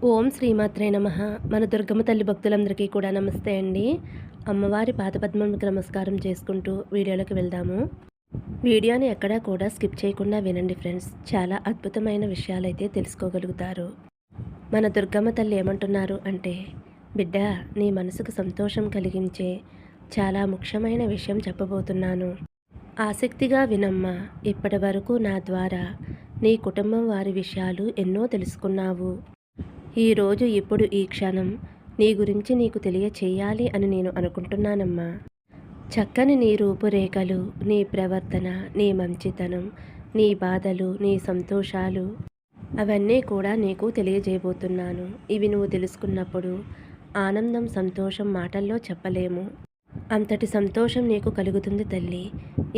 ఓం శ్రీమాత్రే నమః. మన దుర్గమ్మ తల్లి భక్తులందరికీ కూడా నమస్తే అండి. అమ్మవారి పాదపద్మములకు నమస్కారం చేసుకుంటూ వీడియోలోకి వెళ్దాము. వీడియోని ఎక్కడా కూడా స్కిప్ చేయకుండా వినండి ఫ్రెండ్స్. చాలా అద్భుతమైన విషయాలైతే తెలుసుకోగలుగుతారు. మన దుర్గమ్మ తల్లి ఏమంటున్నారు అంటే, బిడ్డ నీ మనసుకు సంతోషం కలిగించే చాలా ముఖ్యమైన విషయం చెప్పబోతున్నాను. ఆసక్తిగా వినమ్మా. ఇప్పటి వరకు నా ద్వారా నీ కుటుంబం వారి విషయాలు ఎన్నో తెలుసుకున్నావు. ఈరోజు ఇప్పుడు ఈ క్షణం నీ గురించి నీకు తెలియచేయాలి అని నేను అనుకుంటున్నానమ్మా. చక్కని నీ రూపురేఖలు, నీ ప్రవర్తన, నీ మంచితనం, నీ బాధలు, నీ సంతోషాలు అవన్నీ కూడా నీకు తెలియజేయబోతున్నాను. ఇవి నువ్వు తెలుసుకున్నప్పుడు ఆనందం, సంతోషం మాటల్లో చెప్పలేము. అంతటి సంతోషం నీకు కలుగుతుంది తల్లి.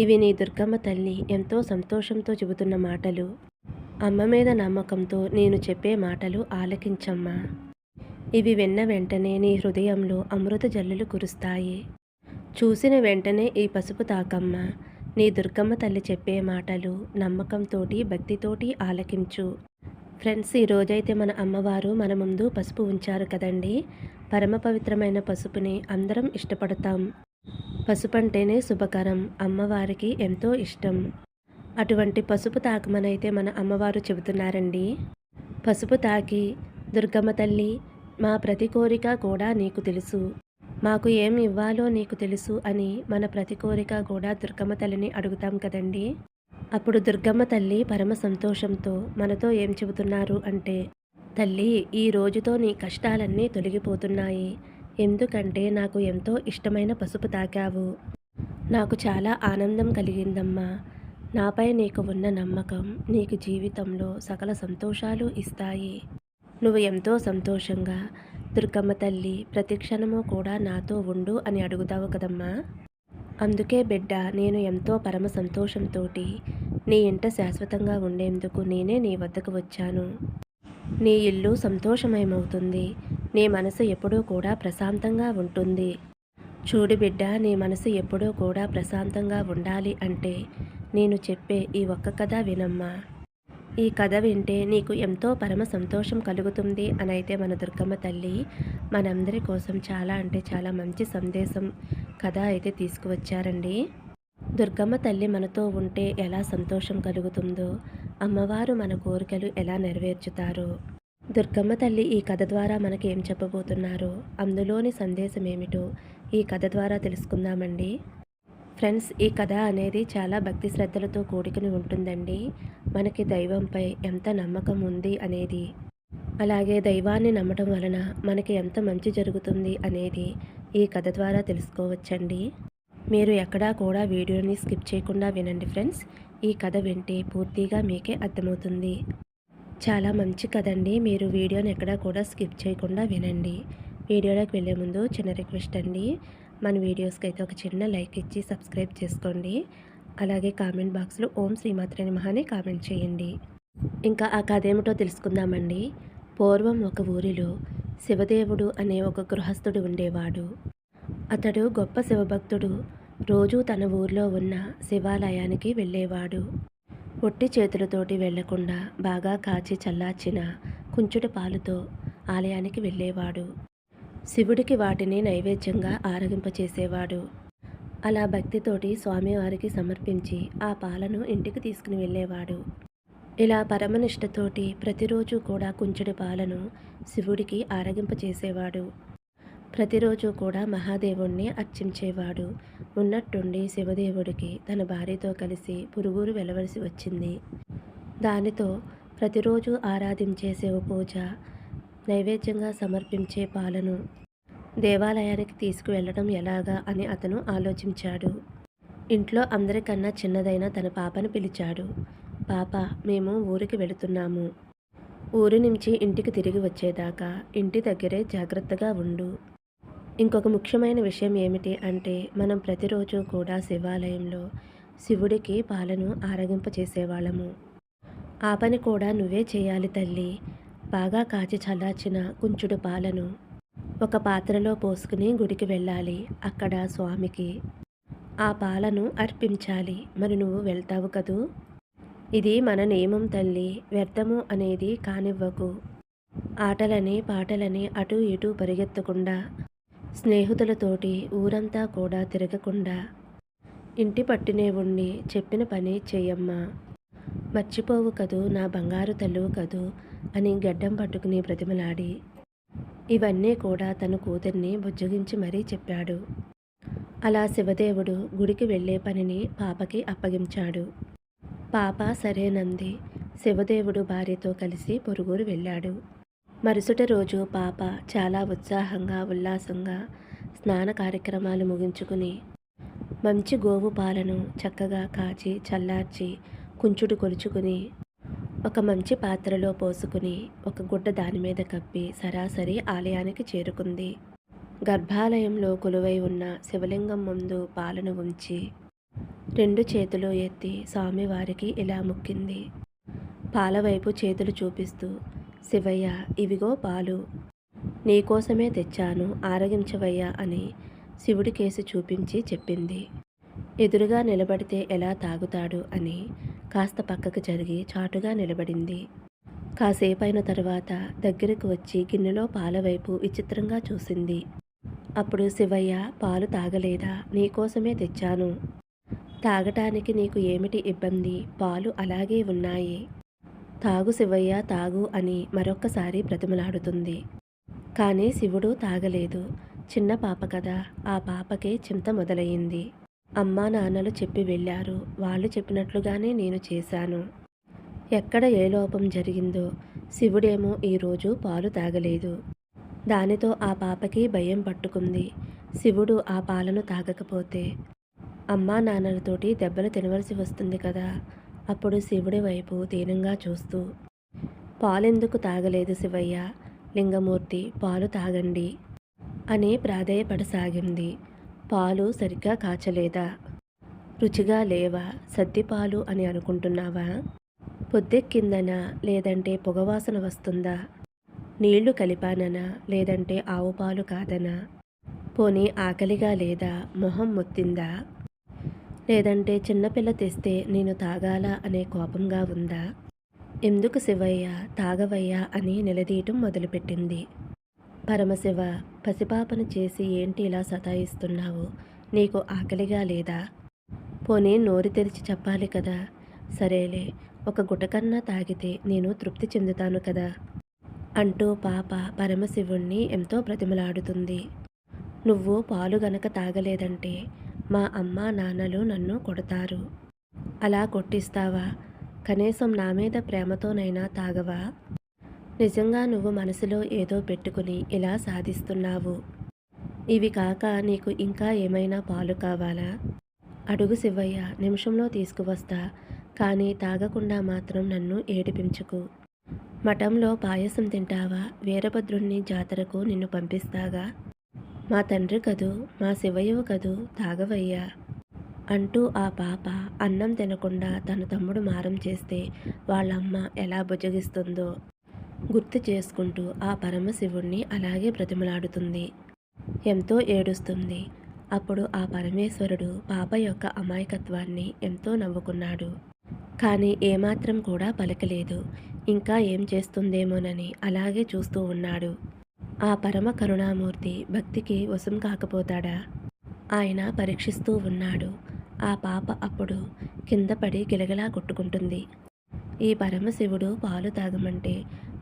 ఇవి నీ దుర్గమ్మ తల్లి ఎంతో సంతోషంతో చెబుతున్న మాటలు. అమ్మ మీద నమ్మకంతో నేను చెప్పే మాటలు ఆలకించమ్మా. ఇవి విన్న వెంటనే నీ హృదయంలో అమృత జల్లులు కురుస్తాయి. చూసిన వెంటనే ఈ పసుపు తాకమ్మ. నీ దుర్గమ్మ తల్లి చెప్పే మాటలు నమ్మకంతోటి భక్తితోటి ఆలకించు. ఫ్రెండ్స్, ఈరోజైతే మన అమ్మవారు మన ముందు పసుపు ఉంచారు కదండి. పరమ పవిత్రమైన పసుపుని అందరం ఇష్టపడతాం. పసుపు అంటేనే శుభకరం, అమ్మవారికి ఎంతో ఇష్టం. అటువంటి పసుపు తాకమనైతే మన అమ్మవారు చెబుతున్నారండి. పసుపు తాకి, దుర్గమ్మ తల్లి మా ప్రతి కోరిక కూడా నీకు తెలుసు, మాకు ఏం ఇవ్వాలో నీకు తెలుసు అని మన ప్రతి కోరిక కూడా దుర్గమ్మ తల్లిని అడుగుతాం కదండి. అప్పుడు దుర్గమ్మ తల్లి పరమ సంతోషంతో మనతో ఏం చెబుతున్నారు అంటే, తల్లి ఈ రోజుతో నీ కష్టాలన్నీ తొలగిపోతున్నాయి. ఎందుకంటే నాకు ఎంతో ఇష్టమైన పసుపు తాకావు. నాకు చాలా ఆనందం కలిగిందమ్మా. నాపై నీకు ఉన్న నమ్మకం నీకు జీవితంలో సకల సంతోషాలు ఇస్తాయి. నువ్వు ఎంతో సంతోషంగా దుర్గమ్మ తల్లి ప్రతి క్షణము కూడా నాతో ఉండు అని అడుగుతావు కదమ్మా. అందుకే బిడ్డ నేను ఎంతో పరమ సంతోషంతో నీ ఇంట శాశ్వతంగా ఉండేందుకు నేనే నీ వద్దకు వచ్చాను. నీ ఇల్లు సంతోషమయమవుతుంది. నీ మనసు ఎప్పుడూ కూడా ప్రశాంతంగా ఉంటుంది. చూడు బిడ్డ, నీ మనసు ఎప్పుడూ కూడా ప్రశాంతంగా ఉండాలి అంటే నేను చెప్పే ఈ ఒక్క కథ వినమ్మా. ఈ కథ వింటే నీకు ఎంతో పరమ సంతోషం కలుగుతుంది అని అయితే మన దుర్గమ్మ తల్లి మనందరి కోసం చాలా అంటే చాలా మంచి సందేశం కథ అయితే తీసుకువచ్చారండి. దుర్గమ్మ తల్లి మనతో ఉంటే ఎలా సంతోషం కలుగుతుందో, అమ్మవారు మన కోరికలు ఎలా నెరవేర్చుతారో, దుర్గమ్మ తల్లి ఈ కథ ద్వారా మనకి ఏం చెప్పబోతున్నారో, అందులోని సందేశం ఏమిటో ఈ కథ ద్వారా తెలుసుకుందామండి. ఫ్రెండ్స్, ఈ కథ అనేది చాలా భక్తి శ్రద్ధలతో కూడుకుని ఉంటుందండి. మనకి దైవంపై ఎంత నమ్మకం ఉంది అనేది, అలాగే దైవాన్ని నమ్మటం వలన మనకి ఎంత మంచి జరుగుతుంది అనేది ఈ కథ ద్వారా తెలుసుకోవచ్చండి. మీరు ఎక్కడా కూడా వీడియోని స్కిప్ చేయకుండా వినండి ఫ్రెండ్స్. ఈ కథ వింటే పూర్తిగా మీకే అర్థమవుతుంది. చాలా మంచి కథ అండి. మీరు వీడియోని ఎక్కడా కూడా స్కిప్ చేయకుండా వినండి. వీడియోలోకి వెళ్ళే ముందు చిన్న రిక్వెస్ట్ అండి, మన వీడియోస్కి అయితే ఒక చిన్న లైక్ ఇచ్చి సబ్స్క్రైబ్ చేసుకోండి. అలాగే కామెంట్ బాక్స్లో ఓం శ్రీమాత్రే నమః అని కామెంట్ చేయండి. ఇంకా ఆ కథ ఏమిటో తెలుసుకుందామండి. పూర్వం ఒక ఊరిలో శివదేవుడు అనే ఒక గృహస్థుడు ఉండేవాడు. అతడు గొప్ప శివభక్తుడు. రోజూ తన ఊర్లో ఉన్న శివాలయానికి వెళ్ళేవాడు. ఒట్టి చేతులతోటి వెళ్లకుండా బాగా కాచి చల్లార్చిన కుంచుడు పాలుతో ఆలయానికి వెళ్ళేవాడు. శివుడికి వాటిని నైవేద్యంగా ఆరగింపచేసేవాడు. అలా భక్తితోటి స్వామివారికి సమర్పించి ఆ పాలను ఇంటికి తీసుకుని వెళ్ళేవాడు. ఇలా పరమనిష్టతోటి ప్రతిరోజు కూడా కుంచెడి పాలను శివుడికి ఆరగింపచేసేవాడు. ప్రతిరోజు కూడా మహాదేవుణ్ణి అర్చించేవాడు. ఉన్నట్టుండి శివదేవుడికి తన భార్యతో కలిసి పురుగురు వెలవలసి వచ్చింది. దానితో ప్రతిరోజు ఆరాధించే శివ పూజ, నైవేద్యంగా సమర్పించే పాలను దేవాలయానికి తీసుకువెళ్ళడం ఎలాగా అని అతను ఆలోచించాడు. ఇంట్లో అందరికన్నా చిన్నదైన తన పాపను పిలిచాడు. పాప, మేము ఊరికి వెళుతున్నాము. ఊరి నుంచి ఇంటికి తిరిగి వచ్చేదాకా ఇంటి దగ్గరే జాగ్రత్తగా ఉండు. ఇంకొక ముఖ్యమైన విషయం ఏమిటి అంటే, మనం ప్రతిరోజు కూడా శివాలయంలో శివుడికి పాలను ఆరగింపచేసేవాళ్ళము. ఆ పని కూడా నువ్వే చేయాలి తల్లి. బాగా కాచి చల్లార్చిన కుంచుడు పాలను ఒక పాత్రలో పోసుకుని గుడికి వెళ్ళాలి. అక్కడ స్వామికి ఆ పాలను అర్పించాలి. మరి నువ్వు వెళ్తావు కదూ. ఇది మన నియమం తల్లి, వ్యర్థము అనేది కానివ్వకు. ఆటలని పాటలని అటూ ఇటూ పరిగెత్తకుండా, స్నేహితులతోటి ఊరంతా కూడా తిరగకుండా, ఇంటి పట్టునే ఉండి చెప్పిన పని చెయ్యమ్మా, మర్చిపోవు కదూ నా బంగారు తల్లువు కదూ అని గడ్డం పట్టుకుని బ్రతిమలాడి, ఇవన్నీ కూడా తన కూతుర్ని బుజ్జగించి మరీ చెప్పాడు. అలా శివదేవుడు గుడికి వెళ్ళే పనిని పాపకి అప్పగించాడు. పాప సరేనంది. శివదేవుడు భార్యతో కలిసి పొరుగురు వెళ్ళాడు. మరుసటి రోజు పాప చాలా ఉత్సాహంగా ఉల్లాసంగా స్నాన కార్యక్రమాలు ముగించుకుని మంచి గోవు పాలను చక్కగా కాచి చల్లార్చి కుంచుడు కొలుచుకుని ఒక మంచి పాత్రలో పోసుకుని ఒక గుడ్డ దాని మీద కప్పి సరాసరి ఆలయానికి చేరుకుంది. గర్భాలయంలో కొలువై ఉన్న శివలింగం ముందు పాలను ఉంచి 2 చేతులు ఎత్తి స్వామివారికి ఇలా మొక్కింది. పాలవైపు చేతులు చూపిస్తూ, శివయ్య ఇవిగో పాలు, నీకోసమే తెచ్చాను ఆరగించవయ్యా అని శివుడి కేసి చూపించి చెప్పింది. ఎదురుగా నిలబడితే ఎలా తాగుతాడు అని కాస్త పక్కకు జరిగి చాటుగా నిలబడింది. కాసేపైన తరువాత దగ్గరకు వచ్చి గిన్నెలో పాల వైపు విచిత్రంగా చూసింది. అప్పుడు శివయ్య పాలు తాగలేదా, నీకోసమే తెచ్చాను, తాగటానికి నీకు ఏమిటి ఇబ్బంది, పాలు అలాగే ఉన్నాయి, తాగు శివయ్య తాగు అని మరొక్కసారి బ్రతిమలాడుతుంది. కానీ శివుడు తాగలేదు. చిన్న పాప కదా, ఆ పాపకే చింత మొదలయ్యింది. అమ్మా నాన్నలు చెప్పి వెళ్ళారు, వాళ్ళు చెప్పినట్లుగానే నేను చేశాను. ఎక్కడ ఏ లోపం జరిగిందో, శివుడేమో ఈరోజు పాలు తాగలేదు. దానితో ఆ పాపకి భయం పట్టుకుంది. శివుడు ఆ పాలను తాగకపోతే అమ్మా నాన్నలతోటి దెబ్బలు తినవలసి వస్తుంది కదా. అప్పుడు శివుడి వైపు దీనంగా చూస్తూ, పాలెందుకు తాగలేదు శివయ్య, లింగమూర్తి పాలు తాగండి అని ప్రాధేయపడసాగింది. పాలు సరిగ్గా కాచలేదా, రుచిగా లేవా, సద్దిపాలు అని అనుకుంటున్నావా, పొద్దెక్కిందనా లేదంటే పొగవాసన వస్తుందా, నీళ్లు కలిపాననా లేదంటే ఆవు పాలు కాదనా, పోనీ ఆకలిగా లేదా, మొహం మొత్తిందా, లేదంటే చిన్నపిల్ల తెస్తే నేను తాగాలా అనే కోపంగా ఉందా, ఎందుకు శివయ్య తాగవయ్యా అని నిలదీయటం మొదలుపెట్టింది. పరమశివ, పసిపాపను చేసి ఏంటి ఇలా సతాయిస్తున్నావు, నీకు ఆకలిగా లేదా, పోనీ నోరు తెరిచి చెప్పాలి కదా, సరేలే ఒక గుటకన్నా తాగితే నేను తృప్తి చెందుతాను కదా అంటూ పాప పరమశివుణ్ణి ఎంతో బ్రతిమలాడుతుంది. నువ్వు పాలు గనక తాగలేదంటే మా అమ్మా నాన్నలు నన్ను కొడతారు, అలా కొట్టిస్తావా, కనీసం నా మీద ప్రేమతోనైనా తాగవా, నిజంగా నువ్వు మనసులో ఏదో పెట్టుకుని ఇలా సాధిస్తున్నావు, ఇవి కాక నీకు ఇంకా ఏమైనా పాలు కావాలా, అడుగు శివయ్య, నిమిషంలో తీసుకువస్తా, కానీ తాగకుండా మాత్రం నన్ను ఏడిపించుకు, మఠంలో పాయసం తింటావా, వీరభద్రుణ్ణి జాతరకు నిన్ను పంపిస్తాగా, మా తండ్రి కదూ, మా శివయ్యవు కదూ, తాగవయ్యా అంటూ ఆ పాప అన్నం తినకుండా తన తమ్ముడు మారం చేస్తే వాళ్ళమ్మ ఎలా బుజ్జగిస్తుందో గుర్తు చేసుకుంటూ ఆ పరమశివుణ్ణి అలాగే బ్రతిమలాడుతుంది. ఎంతో ఏడుస్తుంది. అప్పుడు ఆ పరమేశ్వరుడు పాప యొక్క అమాయకత్వాన్ని ఎంతో నవ్వుకున్నాడు. కానీ ఏమాత్రం కూడా పలకలేదు. ఇంకా ఏం చేస్తుందేమోనని అలాగే చూస్తూ ఉన్నాడు. ఆ పరమ కరుణామూర్తి భక్తికి వశం కాకపోతాడా? ఆయన పరీక్షిస్తూ ఉన్నాడు. ఆ పాప అప్పుడు కింద పడి గిలగలా కొట్టుకుంటుంది. ఈ పరమశివుడు పాలు తాగమంటే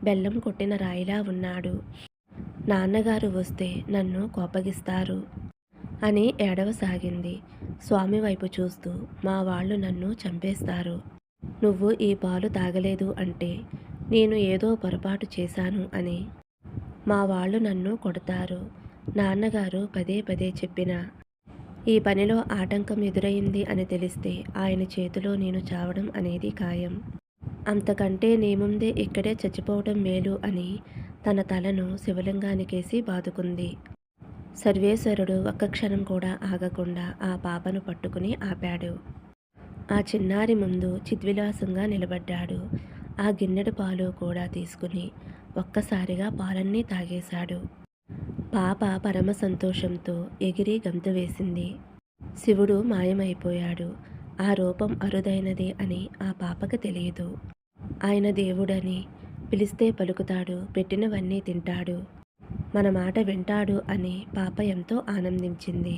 బెల్లం కొట్టిన రాయిలా ఉన్నాడు. నాన్నగారు వస్తే నన్ను కోపగిస్తారు అని ఏడవసాగింది. స్వామి వైపు చూస్తూ, మా వాళ్ళు నన్ను చంపేస్తారు, నువ్వు ఈ పాలు తాగలేదు అంటే నేను ఏదో పొరపాటు చేశాను అని మా వాళ్ళు నన్ను కొడతారు. నాన్నగారు పదే పదే చెప్పినా ఈ పనిలో ఆటంకం ఎదురైంది అని తెలిస్తే ఆయన చేతిలో నేను చావడం అనేది ఖాయం. అంతకంటే నీ ముందే ఇక్కడే చచ్చిపోవడం మేలు అని తన తలను శివలింగానికేసి బాదుకుంది. సర్వేశ్వరుడు ఒక్క క్షణం కూడా ఆగకుండా ఆ పాపను పట్టుకుని ఆపాడు. ఆ చిన్నారి ముందు చిద్విలాసంగా నిలబడ్డాడు. ఆ గిన్నెడు పాలు కూడా తీసుకుని ఒక్కసారిగా పాలన్నీ తాగేశాడు. పాప పరమ సంతోషంతో ఎగిరి గంతు వేసింది. శివుడు మాయమైపోయాడు. ఆ రూపం అరుదైనది అని ఆ పాపకు తెలియదు. ఆయన దేవుడని, పిలిస్తే పలుకుతాడు, పెట్టినవన్నీ తింటాడు, మన మాట వింటాడు అని పాప ఎంతో ఆనందించింది.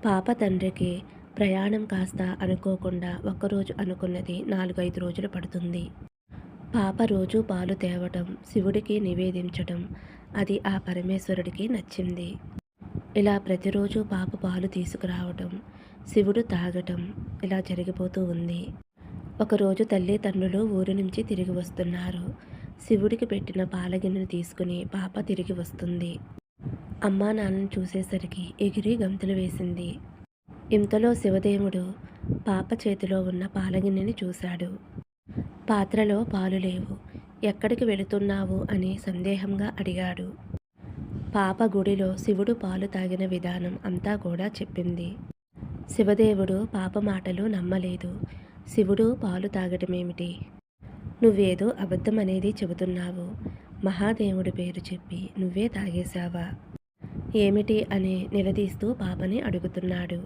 పాప తండ్రికి ప్రయాణం కాస్త అనుకోకుండా ఒక్కరోజు అనుకున్నది 4-5 రోజులు పడుతుంది. పాప రోజు పాలు తేవటం, శివుడికి నివేదించటం అది ఆ పరమేశ్వరుడికి నచ్చింది. ఇలా ప్రతిరోజు పాప పాలు తీసుకురావటం, శివుడు తాగటం ఇలా జరిగిపోతూ ఉంది. ఒకరోజు తల్లిదండ్రులు ఊరి నుంచి తిరిగి వస్తున్నారు. శివుడికి పెట్టిన పాలగిన్నెను తీసుకుని పాప తిరిగి వస్తుంది. అమ్మా నాన్నను చూసేసరికి ఎగిరి గంతులు వేసింది. ఇంతలో శివదేవుడు పాప చేతిలో ఉన్న పాలగిన్నెని చూశాడు. పాత్రలో పాలు లేవు. ఎక్కడికి వెళుతున్నావు అని సందేహంగా అడిగాడు. పాప గుడిలో శివుడు పాలు తాగిన విధానం అంతా కూడా చెప్పింది. శివదేవుడు పాప మాటలు నమ్మలేదు. శివుడు పాలు తాగటమేమిటి? నువ్వేదో అబద్ధం అనేది చెబుతున్నావు. మహాదేవుడి పేరు చెప్పి నువ్వే తాగేశావా? ఏమిటి అని నిలదీస్తూ పాపని అడుగుతున్నాడు.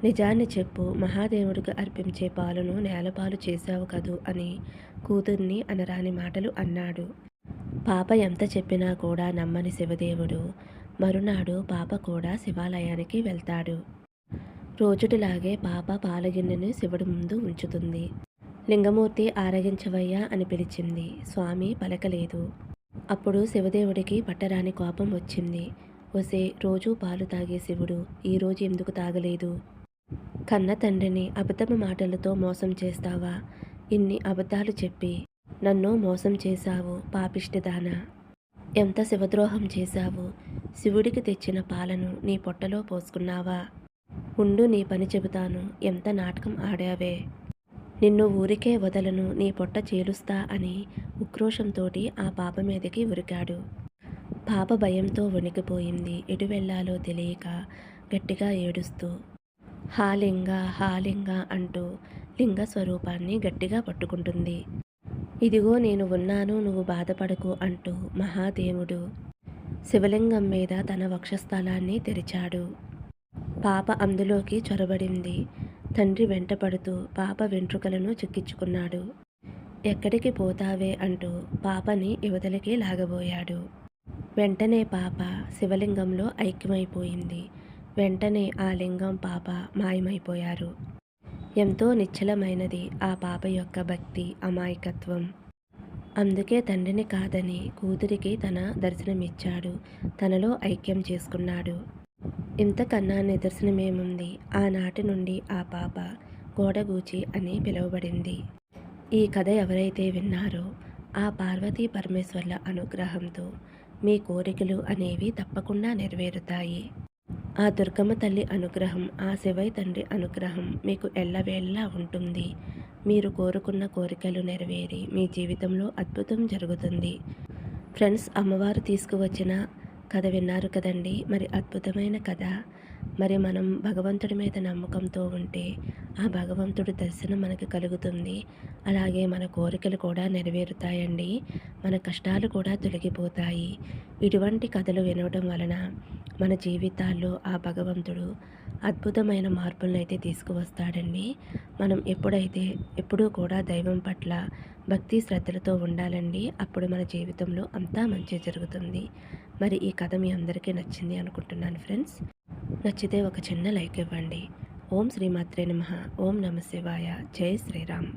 నిజాన్ని చెప్పు, మహాదేవుడికి అర్పించే పాలను నేలపాలు చేశావు కదూ అని కూతుర్ని అనరాని మాటలు అన్నాడు. పాప ఎంత చెప్పినా కూడా నమ్మని శివదేవుడు మరునాడు పాప కూడా శివాలయానికి వెళ్తాడు. రోజుటిలాగే పాప పాలగిన్నెను శివుడి ముందు ఉంచుతుంది. లింగమూర్తి ఆరగించవయ్యా అని పిలిచింది. స్వామి పలకలేదు. అప్పుడు శివదేవుడికి పట్టరాని కోపం వచ్చింది. ఒసే, రోజూ పాలు తాగే శివుడు ఈరోజు ఎందుకు తాగలేదు? కన్న తండ్రిని అబద్ధపు మాటలతో మోసం చేస్తావా? ఇన్ని అబద్ధాలు చెప్పి నన్ను మోసం చేశావు పాపిష్టిదానా! ఎంత శివద్రోహం చేశావు? శివుడికి తెచ్చిన పాలను నీ పొట్టలో పోసుకున్నావా? ఉండు, నీ పని చెబుతాను. ఎంత నాటకం ఆడావే! నిన్ను ఊరికే వదలను, నీ పొట్ట చీలుస్తా అని ఉక్రోషంతోటి ఆ పాప మీదకి ఉరికాడు. పాప భయంతో వణికిపోయింది. ఎటు వెళ్ళాలో తెలియక గట్టిగా ఏడుస్తూ హాలింగ హాలింగ అంటూ లింగ స్వరూపాన్ని గట్టిగా పట్టుకుంటుంది. ఇదిగో నేను ఉన్నాను, నువ్వు బాధపడకు అంటూ మహాదేవుడు శివలింగం మీద తన వక్షస్థలాన్ని తెరిచాడు. పాప అందులోకి చొరబడింది. తండ్రి వెంటపడుతూ పాప వెంట్రుకలను చిక్కించుకున్నాడు. ఎక్కడికి పోతావే అంటూ పాపని యువతలకి లాగబోయాడు. వెంటనే పాప శివలింగంలో ఐక్యమైపోయింది. వెంటనే ఆ లింగం పాప మాయమైపోయారు. ఎంతో నిశ్చలమైనది ఆ పాప యొక్క భక్తి, అమాయకత్వం. అందుకే తండ్రిని కాదని కూతురికి తన దర్శనమిచ్చాడు. తనలో ఐక్యం చేసుకున్నాడు. ఇంతకన్నా నిదర్శనమేముంది? ఆనాటి నుండి ఆ పాప గోడగూచి అని పిలువబడింది. ఈ కథ ఎవరైతే విన్నారో ఆ పార్వతీ పరమేశ్వర్ల అనుగ్రహంతో మీ కోరికలు అనేవి తప్పకుండా నెరవేరుతాయి. ఆ దుర్గమ్మ తల్లి అనుగ్రహం, ఆ శివయ్య తండ్రి అనుగ్రహం మీకు ఎల్లవేళలా ఉంటుంది. మీరు కోరుకున్న కోరికలు నెరవేరి మీ జీవితంలో అద్భుతం జరుగుతుంది. ఫ్రెండ్స్, అమ్మవారు తీసుకువచ్చిన కథ విన్నారు కదండి. మరి అద్భుతమైన కథ. మరి మనం భగవంతుడి మీద నమ్మకంతో ఉంటే ఆ భగవంతుడి దర్శనం మనకు కలుగుతుంది. అలాగే మన కోరికలు కూడా నెరవేరుతాయండి. మన కష్టాలు కూడా తొలగిపోతాయి. ఇటువంటి కథలు వినడం వలన మన జీవితాల్లో ఆ భగవంతుడు అద్భుతమైన మార్పులను అయితే తీసుకువస్తాడండి. మనం ఎప్పుడూ కూడా దైవం పట్ల భక్తి శ్రద్ధలతో ఉండాలండి. అప్పుడు మన జీవితంలో అంతా మంచి జరుగుతుంది. మరి ఈ కథ మీ అందరికీ నచ్చింది అనుకుంటున్నాను ఫ్రెండ్స్. నచ్చితే ఒక చిన్న లైక్ ఇవ్వండి. ఓం శ్రీమాత్రే నమః. ఓం నమః శివాయ. జై శ్రీరామ్.